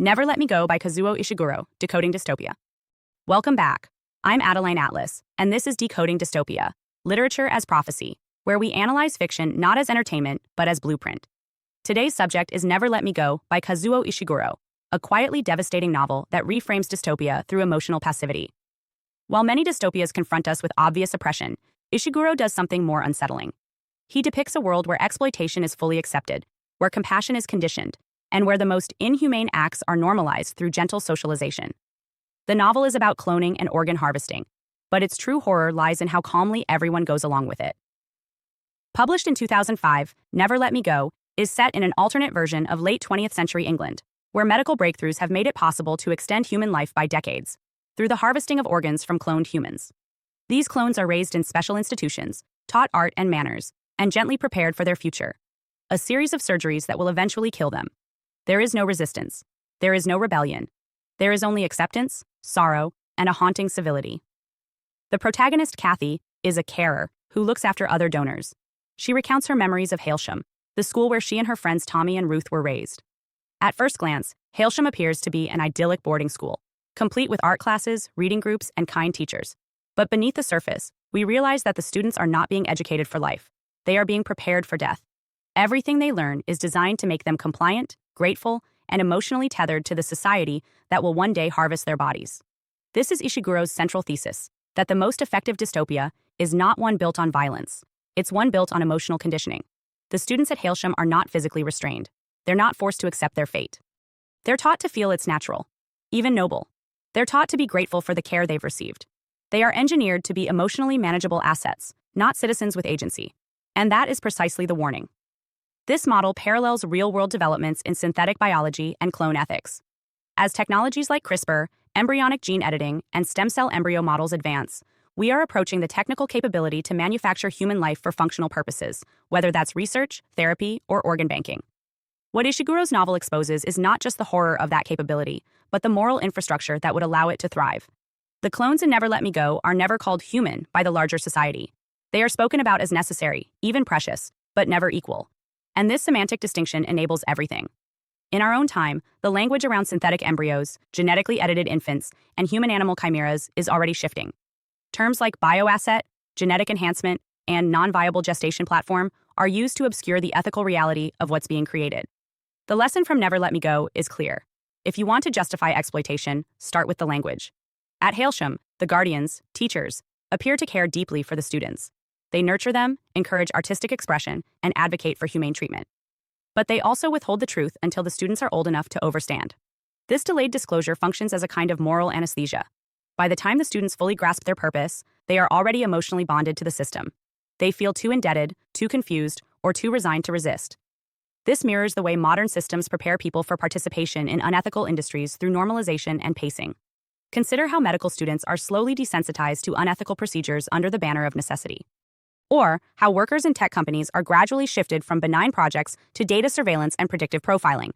Never Let Me Go by Kazuo Ishiguro, Decoding Dystopia. Welcome back. I'm Adeline Atlas, and this is Decoding Dystopia, Literature as Prophecy, where we analyze fiction not as entertainment, but as blueprint. Today's subject is Never Let Me Go by Kazuo Ishiguro, a quietly devastating novel that reframes dystopia through emotional passivity. While many dystopias confront us with obvious oppression, Ishiguro does something more unsettling. He depicts a world where exploitation is fully accepted, where compassion is conditioned, and where the most inhumane acts are normalized through gentle socialization. The novel is about cloning and organ harvesting, but its true horror lies in how calmly everyone goes along with it. Published in 2005, Never Let Me Go is set in an alternate version of late 20th century England, where medical breakthroughs have made it possible to extend human life by decades through the harvesting of organs from cloned humans. These clones are raised in special institutions, taught art and manners, and gently prepared for their future. A series of surgeries that will eventually kill them. There is no resistance. There is no rebellion. There is only acceptance, sorrow, and a haunting civility. The protagonist, Kathy, is a carer who looks after other donors. She recounts her memories of Hailsham, the school where she and her friends Tommy and Ruth were raised. At first glance, Hailsham appears to be an idyllic boarding school, complete with art classes, reading groups, and kind teachers. But beneath the surface, we realize that the students are not being educated for life. They are being prepared for death. Everything they learn is designed to make them compliant, grateful, and emotionally tethered to the society that will one day harvest their bodies. This is Ishiguro's central thesis, that the most effective dystopia is not one built on violence. It's one built on emotional conditioning. The students at Hailsham are not physically restrained. They're not forced to accept their fate. They're taught to feel it's natural, even noble. They're taught to be grateful for the care they've received. They are engineered to be emotionally manageable assets, not citizens with agency. And that is precisely the warning. This model parallels real-world developments in synthetic biology and clone ethics. As technologies like CRISPR, embryonic gene editing, and stem cell embryo models advance, we are approaching the technical capability to manufacture human life for functional purposes, whether that's research, therapy, or organ banking. What Ishiguro's novel exposes is not just the horror of that capability, but the moral infrastructure that would allow it to thrive. The clones in Never Let Me Go are never called human by the larger society. They are spoken about as necessary, even precious, but never equal. And this semantic distinction enables everything. In our own time, the language around synthetic embryos, genetically edited infants, and human-animal chimeras is already shifting. Terms like bioasset, genetic enhancement, and non-viable gestation platform are used to obscure the ethical reality of what's being created. The lesson from Never Let Me Go is clear. If you want to justify exploitation, start with the language. At Hailsham, the guardians, teachers, appear to care deeply for the students. They nurture them, encourage artistic expression, and advocate for humane treatment. But they also withhold the truth until the students are old enough to overstand. This delayed disclosure functions as a kind of moral anesthesia. By the time the students fully grasp their purpose, they are already emotionally bonded to the system. They feel too indebted, too confused, or too resigned to resist. This mirrors the way modern systems prepare people for participation in unethical industries through normalization and pacing. Consider how medical students are slowly desensitized to unethical procedures under the banner of necessity. Or how workers in tech companies are gradually shifted from benign projects to data surveillance and predictive profiling.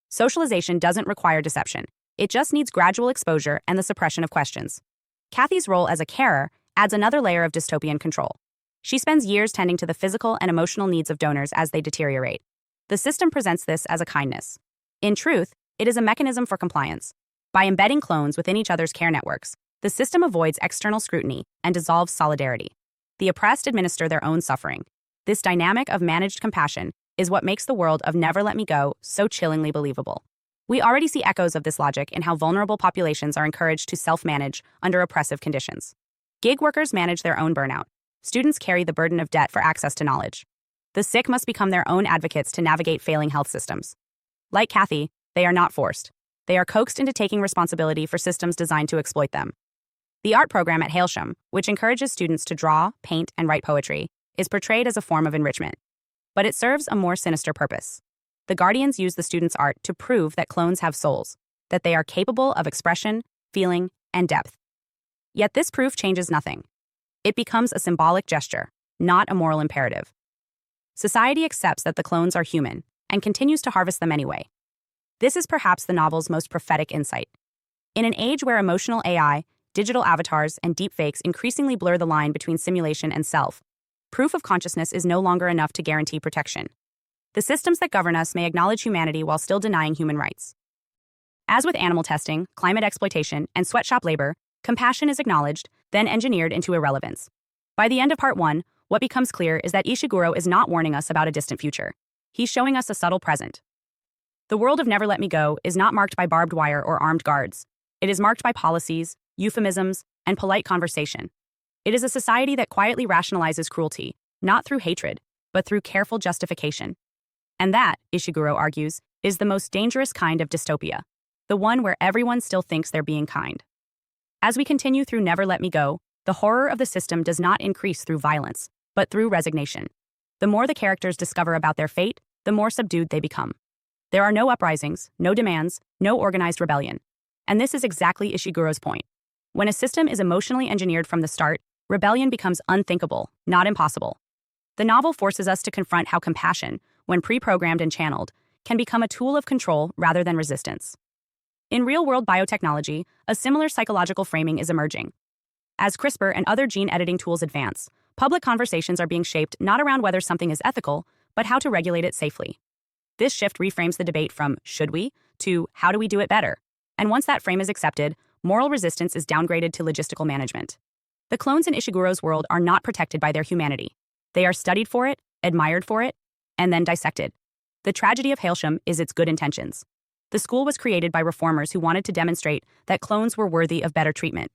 Socialization doesn't require deception. It just needs gradual exposure and the suppression of questions. Kathy's role as a carer adds another layer of dystopian control. She spends years tending to the physical and emotional needs of donors as they deteriorate. The system presents this as a kindness. In truth, it is a mechanism for compliance. By embedding clones within each other's care networks, the system avoids external scrutiny and dissolves solidarity. The oppressed administer their own suffering. This dynamic of managed compassion is what makes the world of Never Let Me Go so chillingly believable. We already see echoes of this logic in how vulnerable populations are encouraged to self-manage under oppressive conditions. Gig workers manage their own burnout. Students carry the burden of debt for access to knowledge. The sick must become their own advocates to navigate failing health systems. Like Kathy, they are not forced. They are coaxed into taking responsibility for systems designed to exploit them. The art program at Hailsham, which encourages students to draw, paint, and write poetry, is portrayed as a form of enrichment. But it serves a more sinister purpose. The guardians use the students' art to prove that clones have souls, that they are capable of expression, feeling, and depth. Yet this proof changes nothing. It becomes a symbolic gesture, not a moral imperative. Society accepts that the clones are human and continues to harvest them anyway. This is perhaps the novel's most prophetic insight. In an age where emotional AI, digital avatars, and deepfakes increasingly blur the line between simulation and self, proof of consciousness is no longer enough to guarantee protection. The systems that govern us may acknowledge humanity while still denying human rights. As with animal testing, climate exploitation, and sweatshop labor, compassion is acknowledged, then engineered into irrelevance. By the end of Part 1, what becomes clear is that Ishiguro is not warning us about a distant future. He's showing us a subtle present. The world of Never Let Me Go is not marked by barbed wire or armed guards. It is marked by policies, euphemisms, and polite conversation. It is a society that quietly rationalizes cruelty, not through hatred, but through careful justification. And that, Ishiguro argues, is the most dangerous kind of dystopia, the one where everyone still thinks they're being kind. As we continue through Never Let Me Go, the horror of the system does not increase through violence, but through resignation. The more the characters discover about their fate, the more subdued they become. There are no uprisings, no demands, no organized rebellion. And this is exactly Ishiguro's point. When a system is emotionally engineered from the start, rebellion becomes unthinkable, not impossible. The novel forces us to confront how compassion, when pre-programmed and channeled, can become a tool of control rather than resistance. In real-world biotechnology, a similar psychological framing is emerging. As CRISPR and other gene editing tools advance, public conversations are being shaped not around whether something is ethical, but how to regulate it safely. This shift reframes the debate from should we to how do we do it better? And once that frame is accepted, moral resistance is downgraded to logistical management. The clones in Ishiguro's world are not protected by their humanity. They are studied for it, admired for it, and then dissected. The tragedy of Hailsham is its good intentions. The school was created by reformers who wanted to demonstrate that clones were worthy of better treatment.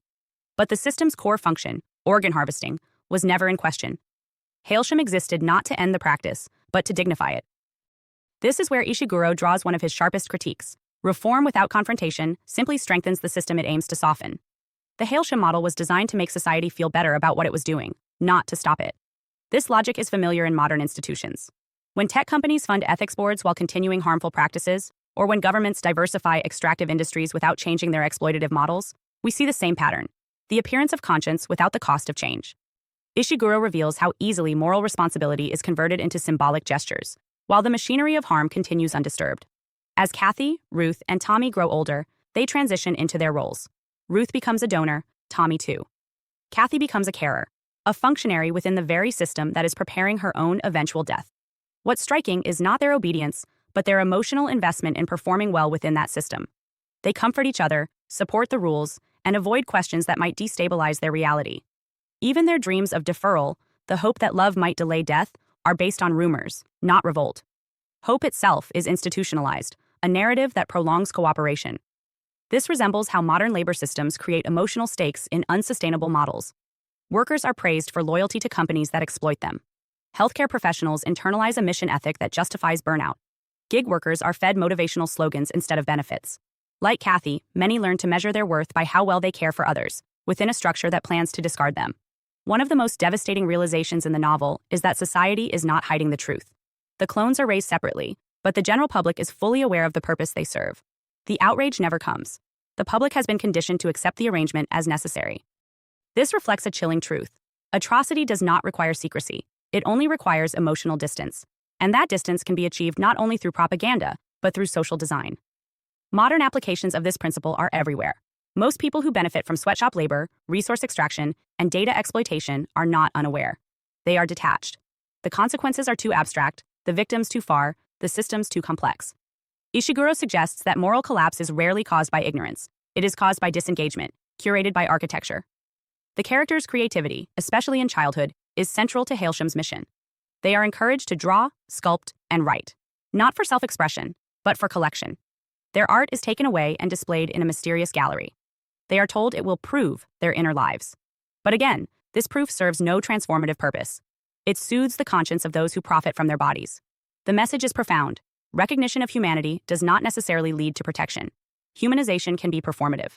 But the system's core function, organ harvesting, was never in question. Hailsham existed not to end the practice, but to dignify it. This is where Ishiguro draws one of his sharpest critiques. Reform without confrontation simply strengthens the system it aims to soften. The Hailsham model was designed to make society feel better about what it was doing, not to stop it. This logic is familiar in modern institutions. When tech companies fund ethics boards while continuing harmful practices, or when governments diversify extractive industries without changing their exploitative models, we see the same pattern: the appearance of conscience without the cost of change. Ishiguro reveals how easily moral responsibility is converted into symbolic gestures, while the machinery of harm continues undisturbed. As Kathy, Ruth, and Tommy grow older, they transition into their roles. Ruth becomes a donor, Tommy too. Kathy becomes a carer, a functionary within the very system that is preparing her own eventual death. What's striking is not their obedience, but their emotional investment in performing well within that system. They comfort each other, support the rules, and avoid questions that might destabilize their reality. Even their dreams of deferral, the hope that love might delay death, are based on rumors, not revolt. Hope itself is institutionalized, a narrative that prolongs cooperation. This resembles how modern labor systems create emotional stakes in unsustainable models. Workers are praised for loyalty to companies that exploit them. Healthcare professionals internalize a mission ethic that justifies burnout. Gig workers are fed motivational slogans instead of benefits. Like Kathy, many learn to measure their worth by how well they care for others, within a structure that plans to discard them. One of the most devastating realizations in the novel is that society is not hiding the truth. The clones are raised separately, but the general public is fully aware of the purpose they serve. The outrage never comes. The public has been conditioned to accept the arrangement as necessary. This reflects a chilling truth. Atrocity does not require secrecy. It only requires emotional distance. And that distance can be achieved not only through propaganda, but through social design. Modern applications of this principle are everywhere. Most people who benefit from sweatshop labor, resource extraction, and data exploitation are not unaware. They are detached. The consequences are too abstract, the victims too far, the systems too complex. Ishiguro suggests that moral collapse is rarely caused by ignorance. It is caused by disengagement, curated by architecture. The characters' creativity, especially in childhood, is central to Hailsham's mission. They are encouraged to draw, sculpt, and write, not for self-expression, but for collection. Their art is taken away and displayed in a mysterious gallery. They are told it will prove their inner lives. But again, this proof serves no transformative purpose. It soothes the conscience of those who profit from their bodies. The message is profound. Recognition of humanity does not necessarily lead to protection. Humanization can be performative.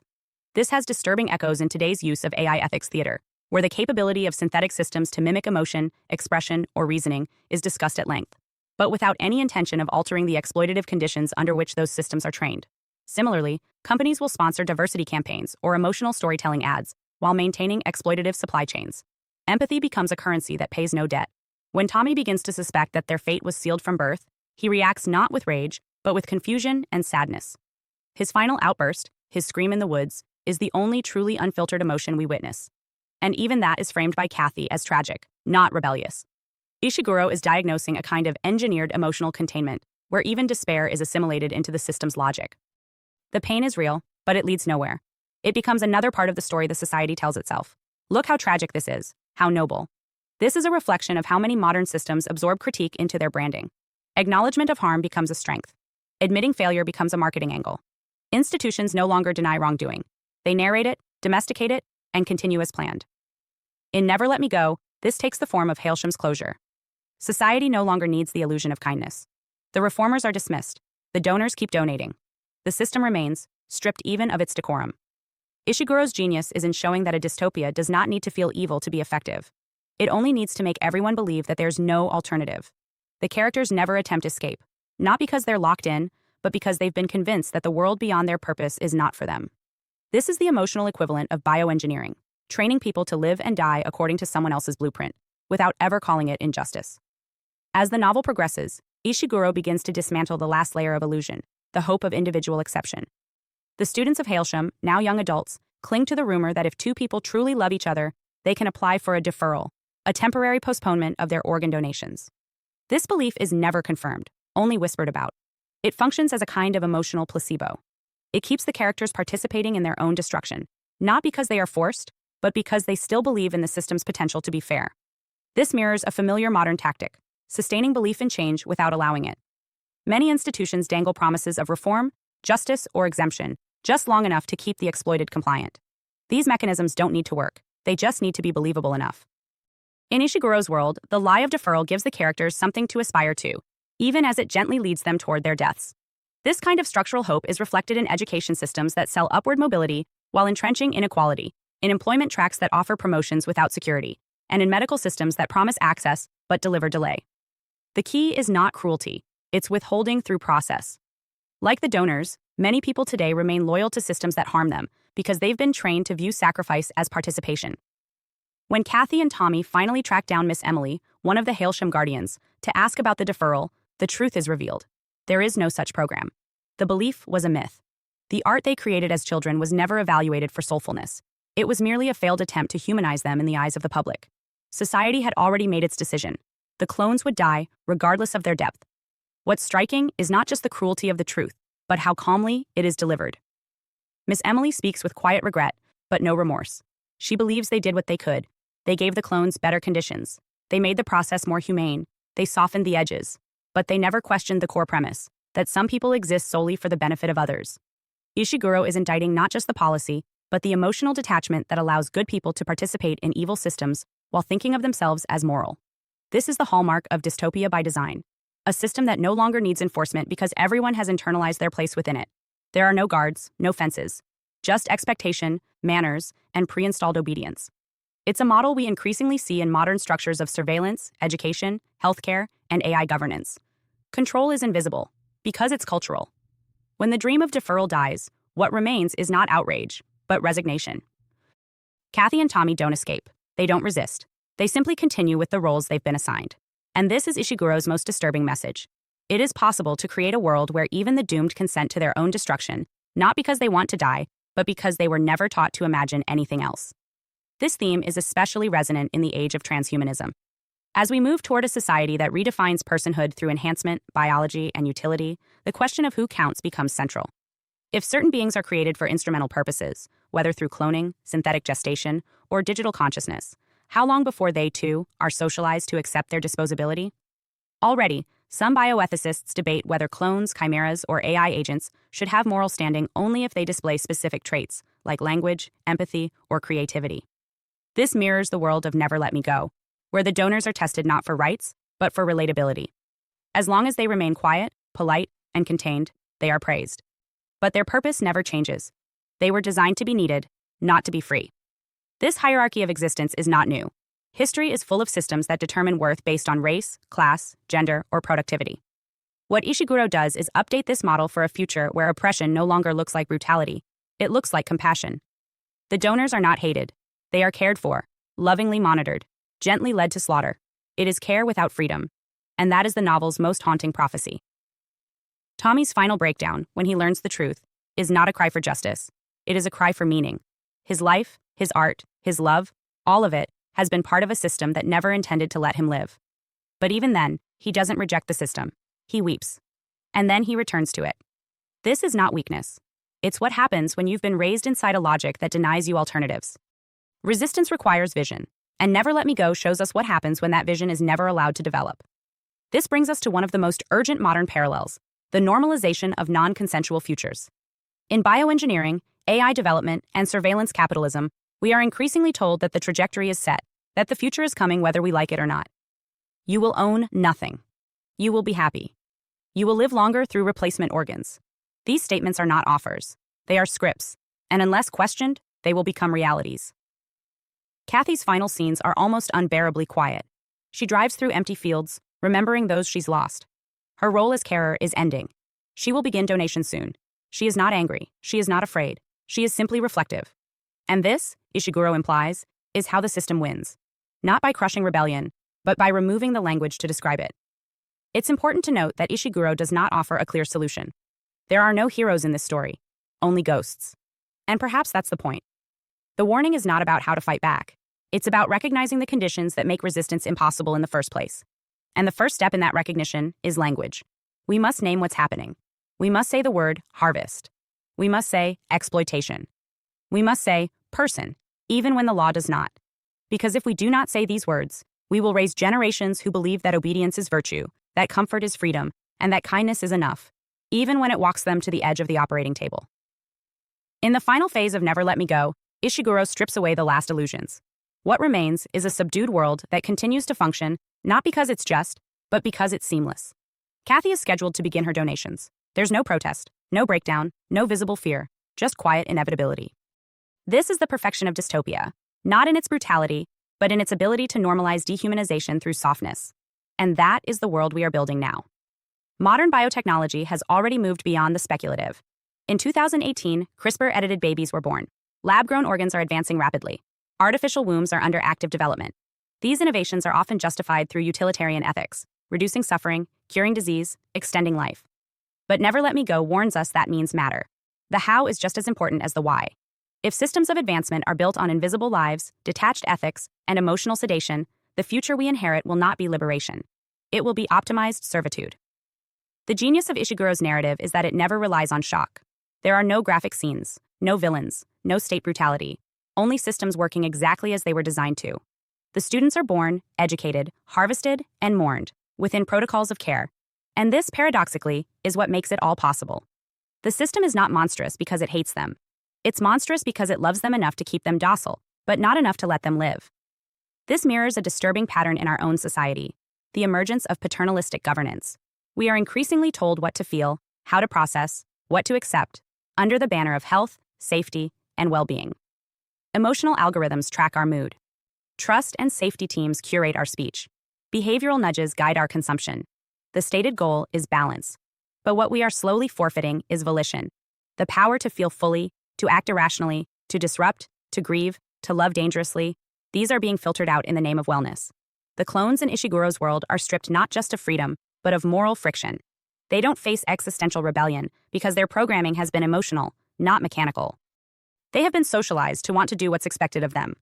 This has disturbing echoes in today's use of AI ethics theater, where the capability of synthetic systems to mimic emotion, expression, or reasoning is discussed at length, but without any intention of altering the exploitative conditions under which those systems are trained. Similarly, companies will sponsor diversity campaigns or emotional storytelling ads while maintaining exploitative supply chains. Empathy becomes a currency that pays no debt. When Tommy begins to suspect that their fate was sealed from birth, he reacts not with rage, but with confusion and sadness. His final outburst, his scream in the woods, is the only truly unfiltered emotion we witness. And even that is framed by Kathy as tragic, not rebellious. Ishiguro is diagnosing a kind of engineered emotional containment, where even despair is assimilated into the system's logic. The pain is real, but it leads nowhere. It becomes another part of the story the society tells itself. Look how tragic this is, how noble. This is a reflection of how many modern systems absorb critique into their branding. Acknowledgement of harm becomes a strength. Admitting failure becomes a marketing angle. Institutions no longer deny wrongdoing. They narrate it, domesticate it, and continue as planned. In Never Let Me Go, this takes the form of Hailsham's closure. Society no longer needs the illusion of kindness. The reformers are dismissed. The donors keep donating. The system remains, stripped even of its decorum. Ishiguro's genius is in showing that a dystopia does not need to feel evil to be effective. It only needs to make everyone believe that there's no alternative. The characters never attempt escape, not because they're locked in, but because they've been convinced that the world beyond their purpose is not for them. This is the emotional equivalent of bioengineering, training people to live and die according to someone else's blueprint, without ever calling it injustice. As the novel progresses, Ishiguro begins to dismantle the last layer of illusion, the hope of individual exception. The students of Hailsham, now young adults, cling to the rumor that if two people truly love each other, they can apply for a deferral, a temporary postponement of their organ donations. This belief is never confirmed, only whispered about. It functions as a kind of emotional placebo. It keeps the characters participating in their own destruction, not because they are forced, but because they still believe in the system's potential to be fair. This mirrors a familiar modern tactic, sustaining belief in change without allowing it. Many institutions dangle promises of reform, justice, or exemption, just long enough to keep the exploited compliant. These mechanisms don't need to work, they just need to be believable enough. In Ishiguro's world, the lie of deferral gives the characters something to aspire to, even as it gently leads them toward their deaths. This kind of structural hope is reflected in education systems that sell upward mobility while entrenching inequality, in employment tracks that offer promotions without security, and in medical systems that promise access but deliver delay. The key is not cruelty, it's withholding through process. Like the donors, many people today remain loyal to systems that harm them because they've been trained to view sacrifice as participation. When Kathy and Tommy finally track down Miss Emily, one of the Hailsham guardians, to ask about the deferral, the truth is revealed. There is no such program. The belief was a myth. The art they created as children was never evaluated for soulfulness. It was merely a failed attempt to humanize them in the eyes of the public. Society had already made its decision. The clones would die, regardless of their depth. What's striking is not just the cruelty of the truth, but how calmly it is delivered. Miss Emily speaks with quiet regret, but no remorse. She believes they did what they could. They gave the clones better conditions. They made the process more humane. They softened the edges. But they never questioned the core premise, that some people exist solely for the benefit of others. Ishiguro is indicting not just the policy, but the emotional detachment that allows good people to participate in evil systems while thinking of themselves as moral. This is the hallmark of dystopia by design, a system that no longer needs enforcement because everyone has internalized their place within it. There are no guards, no fences, just expectation, manners, and pre-installed obedience. It's a model we increasingly see in modern structures of surveillance, education, healthcare, and AI governance. Control is invisible, because it's cultural. When the dream of deferral dies, what remains is not outrage, but resignation. Kathy and Tommy don't escape. They don't resist. They simply continue with the roles they've been assigned. And this is Ishiguro's most disturbing message. It is possible to create a world where even the doomed consent to their own destruction, not because they want to die, but because they were never taught to imagine anything else. This theme is especially resonant in the age of transhumanism. As we move toward a society that redefines personhood through enhancement, biology, and utility, the question of who counts becomes central. If certain beings are created for instrumental purposes, whether through cloning, synthetic gestation, or digital consciousness, how long before they, too, are socialized to accept their disposability? Already, some bioethicists debate whether clones, chimeras, or AI agents should have moral standing only if they display specific traits, like language, empathy, or creativity. This mirrors the world of Never Let Me Go, where the donors are tested not for rights, but for relatability. As long as they remain quiet, polite, and contained, they are praised. But their purpose never changes. They were designed to be needed, not to be free. This hierarchy of existence is not new. History is full of systems that determine worth based on race, class, gender, or productivity. What Ishiguro does is update this model for a future where oppression no longer looks like brutality. It looks like compassion. The donors are not hated. They are cared for, lovingly monitored, gently led to slaughter. It is care without freedom. And that is the novel's most haunting prophecy. Tommy's final breakdown, when he learns the truth, is not a cry for justice. It is a cry for meaning. His life, his art, his love, all of it, has been part of a system that never intended to let him live. But even then, he doesn't reject the system. He weeps. And then he returns to it. This is not weakness. It's what happens when you've been raised inside a logic that denies you alternatives. Resistance requires vision, and Never Let Me Go shows us what happens when that vision is never allowed to develop. This brings us to one of the most urgent modern parallels, the normalization of non-consensual futures. In bioengineering, AI development, and surveillance capitalism, we are increasingly told that the trajectory is set, that the future is coming whether we like it or not. You will own nothing. You will be happy. You will live longer through replacement organs. These statements are not offers. They are scripts, and unless questioned, they will become realities. Kathy's final scenes are almost unbearably quiet. She drives through empty fields, remembering those she's lost. Her role as carer is ending. She will begin donation soon. She is not angry. She is not afraid. She is simply reflective. And this, Ishiguro implies, is how the system wins. Not by crushing rebellion, but by removing the language to describe it. It's important to note that Ishiguro does not offer a clear solution. There are no heroes in this story, only ghosts. And perhaps that's the point. The warning is not about how to fight back. It's about recognizing the conditions that make resistance impossible in the first place. And the first step in that recognition is language. We must name what's happening. We must say the word harvest. We must say exploitation. We must say person, even when the law does not. Because if we do not say these words, we will raise generations who believe that obedience is virtue, that comfort is freedom, and that kindness is enough, even when it walks them to the edge of the operating table. In the final phase of Never Let Me Go, Ishiguro strips away the last illusions. What remains is a subdued world that continues to function, not because it's just, but because it's seamless. Kathy is scheduled to begin her donations. There's no protest, no breakdown, no visible fear, just quiet inevitability. This is the perfection of dystopia, not in its brutality, but in its ability to normalize dehumanization through softness. And that is the world we are building now. Modern biotechnology has already moved beyond the speculative. In 2018, CRISPR-edited babies were born. Lab-grown organs are advancing rapidly. Artificial wombs are under active development. These innovations are often justified through utilitarian ethics, reducing suffering, curing disease, extending life. But Never Let Me Go warns us that means matter. The how is just as important as the why. If systems of advancement are built on invisible lives, detached ethics, and emotional sedation, the future we inherit will not be liberation. It will be optimized servitude. The genius of Ishiguro's narrative is that it never relies on shock. There are no graphic scenes, no villains, no state brutality, only systems working exactly as they were designed to. The students are born, educated, harvested, and mourned, within protocols of care. And this, paradoxically, is what makes it all possible. The system is not monstrous because it hates them. It's monstrous because it loves them enough to keep them docile, but not enough to let them live. This mirrors a disturbing pattern in our own society, the emergence of paternalistic governance. We are increasingly told what to feel, how to process, what to accept, under the banner of health, safety, and well-being. Emotional algorithms track our mood. Trust and safety teams curate our speech. Behavioral nudges guide our consumption. The stated goal is balance. But what we are slowly forfeiting is volition. The power to feel fully, to act irrationally, to disrupt, to grieve, to love dangerously. These are being filtered out in the name of wellness. The clones in Ishiguro's world are stripped not just of freedom, but of moral friction. They don't face existential rebellion because their programming has been emotional, not mechanical. They have been socialized to want to do what's expected of them.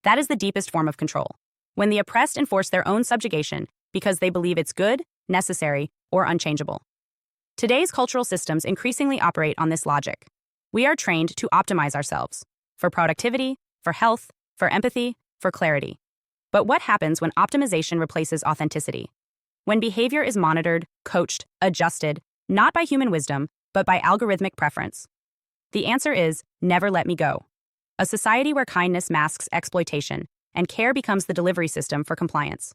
That is the deepest form of control. When the oppressed enforce their own subjugation because they believe it's good, necessary, or unchangeable. Today's cultural systems increasingly operate on this logic. We are trained to optimize ourselves for productivity, for health, for empathy, for clarity. But what happens when optimization replaces authenticity? When behavior is monitored, coached, adjusted, not by human wisdom, but by algorithmic preference? The answer is Never Let Me Go. A society where kindness masks exploitation and care becomes the delivery system for compliance.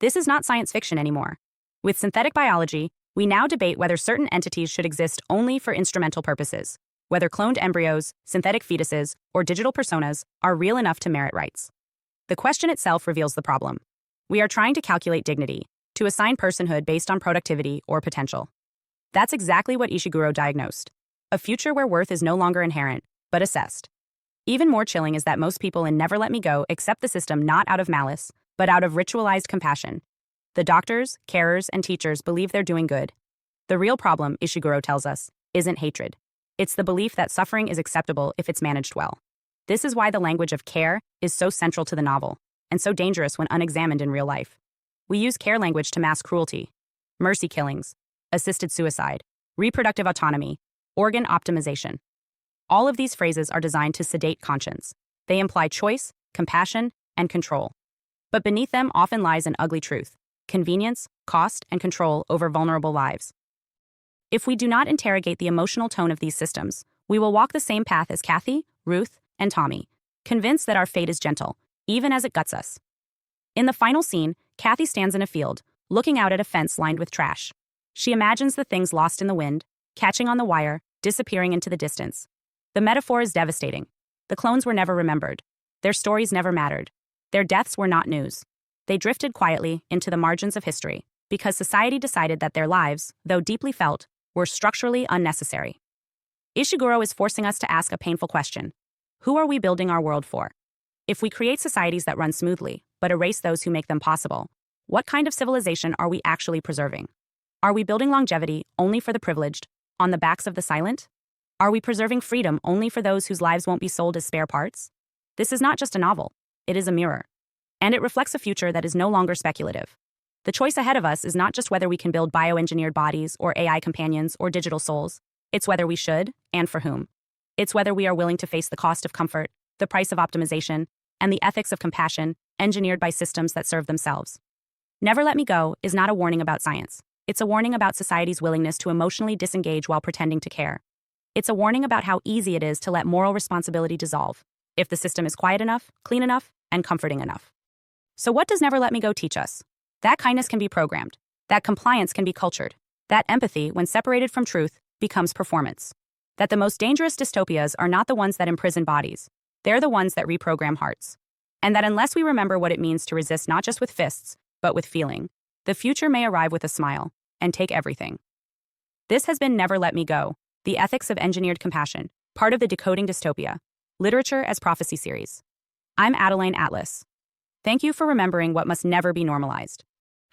This is not science fiction anymore. With synthetic biology, we now debate whether certain entities should exist only for instrumental purposes, whether cloned embryos, synthetic fetuses, or digital personas are real enough to merit rights. The question itself reveals the problem. We are trying to calculate dignity, to assign personhood based on productivity or potential. That's exactly what Ishiguro diagnosed. A future where worth is no longer inherent, but assessed. Even more chilling is that most people in Never Let Me Go accept the system not out of malice, but out of ritualized compassion. The doctors, carers, and teachers believe they're doing good. The real problem, Ishiguro tells us, isn't hatred. It's the belief that suffering is acceptable if it's managed well. This is why the language of care is so central to the novel, and so dangerous when unexamined in real life. We use care language to mask cruelty, mercy killings, assisted suicide, reproductive autonomy, organ optimization. All of these phrases are designed to sedate conscience. They imply choice, compassion, and control. But beneath them often lies an ugly truth: convenience, cost, and control over vulnerable lives. If we do not interrogate the emotional tone of these systems, we will walk the same path as Kathy, Ruth, and Tommy, convinced that our fate is gentle, even as it guts us. In the final scene, Kathy stands in a field, looking out at a fence lined with trash. She imagines the things lost in the wind, catching on the wire, disappearing into the distance. The metaphor is devastating. The clones were never remembered. Their stories never mattered. Their deaths were not news. They drifted quietly into the margins of history because society decided that their lives, though deeply felt, were structurally unnecessary. Ishiguro is forcing us to ask a painful question. Who are we building our world for? If we create societies that run smoothly, but erase those who make them possible, what kind of civilization are we actually preserving? Are we building longevity only for the privileged, on the backs of the silent? Are we preserving freedom only for those whose lives won't be sold as spare parts? This is not just a novel, it is a mirror. And it reflects a future that is no longer speculative. The choice ahead of us is not just whether we can build bioengineered bodies or AI companions or digital souls. It's whether we should, and for whom. It's whether we are willing to face the cost of comfort, the price of optimization, and the ethics of compassion, engineered by systems that serve themselves. Never Let Me Go is not a warning about science. It's a warning about society's willingness to emotionally disengage while pretending to care. It's a warning about how easy it is to let moral responsibility dissolve, if the system is quiet enough, clean enough, and comforting enough. So what does Never Let Me Go teach us? That kindness can be programmed. That compliance can be cultured. That empathy, when separated from truth, becomes performance. That the most dangerous dystopias are not the ones that imprison bodies. They're the ones that reprogram hearts. And that unless we remember what it means to resist not just with fists, but with feeling, the future may arrive with a smile and take everything. This has been Never Let Me Go, the ethics of engineered compassion, part of the Decoding Dystopia, Literature as Prophecy series. I'm Adeline Atlas. Thank you for remembering what must never be normalized.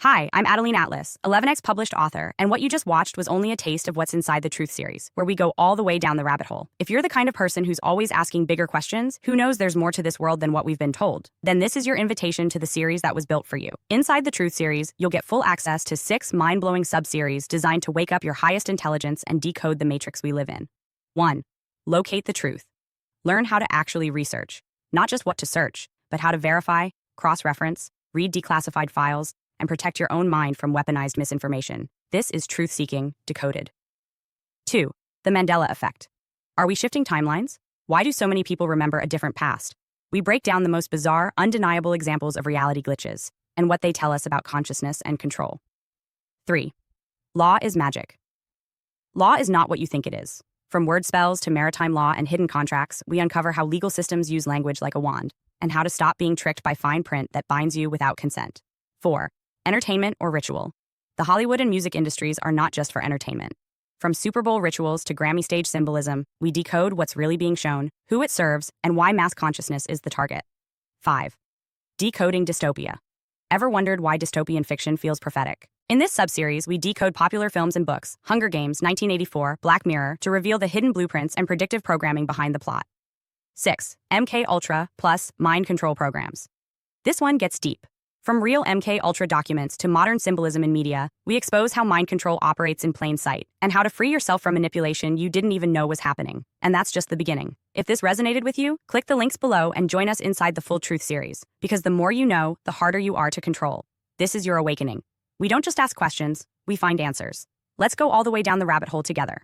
Hi, I'm Adeline Atlas, 11x published author, and what you just watched was only a taste of what's inside the Truth series, where we go all the way down the rabbit hole. If you're the kind of person who's always asking bigger questions, who knows there's more to this world than what we've been told, then this is your invitation to the series that was built for you. Inside the Truth series, you'll get full access to 6 mind-blowing sub-series designed to wake up your highest intelligence and decode the matrix we live in. 1. Locate the truth. Learn how to actually research, not just what to search, but how to verify, cross-reference, read declassified files, and protect your own mind from weaponized misinformation. This is truth-seeking, decoded. 2. The Mandela effect. Are we shifting timelines? Why do so many people remember a different past? We break down the most bizarre, undeniable examples of reality glitches and what they tell us about consciousness and control. 3. Law is magic. Law is not what you think it is. From word spells to maritime law and hidden contracts, we uncover how legal systems use language like a wand and how to stop being tricked by fine print that binds you without consent. 4. Entertainment or ritual. The Hollywood and music industries are not just for entertainment. From Super Bowl rituals to Grammy stage symbolism, we decode what's really being shown, who it serves, and why mass consciousness is the target. 5. Decoding dystopia. Ever wondered why dystopian fiction feels prophetic? In this subseries, we decode popular films and books, Hunger Games, 1984, Black Mirror, to reveal the hidden blueprints and predictive programming behind the plot. 6. MK Ultra plus mind control programs. This one gets deep. From real MK Ultra documents to modern symbolism in media, we expose how mind control operates in plain sight and how to free yourself from manipulation you didn't even know was happening. And that's just the beginning. If this resonated with you, click the links below and join us inside the Full Truth series, because the more you know, the harder you are to control. This is your awakening. We don't just ask questions, we find answers. Let's go all the way down the rabbit hole together.